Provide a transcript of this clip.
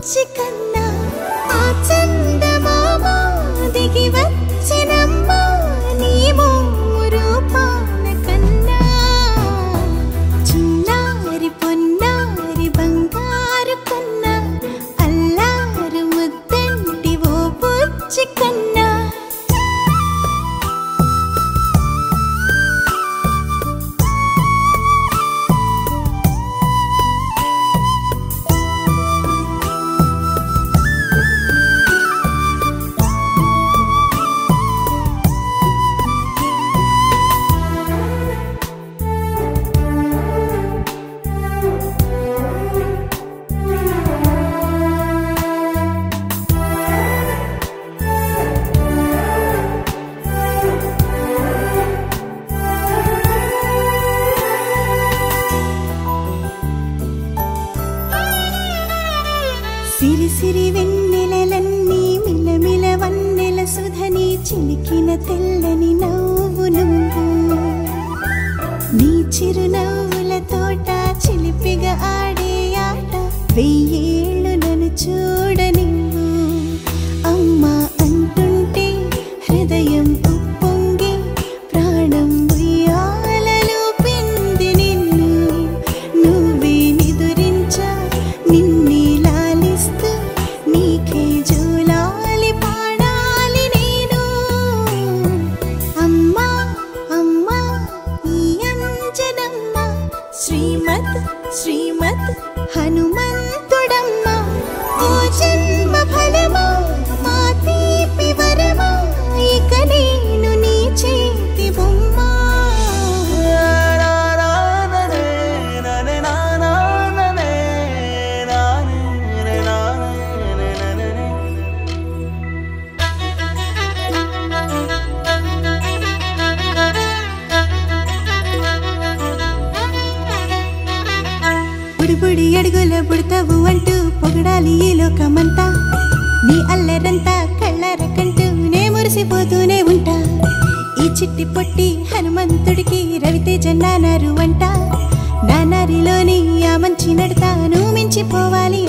బుచ్చి కన్నా ఆ చందమామ దిగి వచ్చినమ్మ నీ రూపాల కన్నా చిన్నారి పొన్నారి బంగారు కన్నా అల్లారు ముద్దంటి ఓ బుచ్చి కన్నా సిరి సిరి వెన్నెలలన్నీ మిలమిల వన్నెల సుధని చిలికిన తెల్లని నవ్వు నువ్వు నీ చిరునవ్వుల తోట చిలిపిగా ఆడే ఆట వెయ్యేళ్ళు నన్ను చూడనివ్వు అమ్మా అంటుంటే హృదయం ఉప్పొంగి ప్రాణం ఉయ్యాలలో పింది నిన్ను నువ్వే నిదురించా నిన్నే నీకే జోలాలి పాడాలి నేను అమ్మా అమ్మా ఈ అంజనమ్మ శ్రీమత్ శ్రీమత్ హనుమంతుడమ్మ ఓ జన్మ ఫలమా మా తీపి వరమా ఇక నేను నీ చేతి బొమ్మ బుడి అడుగుల బుడతావు అంటూ పొగడాలి ఈ లోకమంతా నీ అల్లరంతా కళ్ళారకంటూ నే మురిసిపోతూనే ఉంటా ఈ చిట్టి పొట్టి హనుమంతుడికి రవితేజ నానారు అంట నానారిలోని ఆ మంచి నడతాను మించిపోవాలి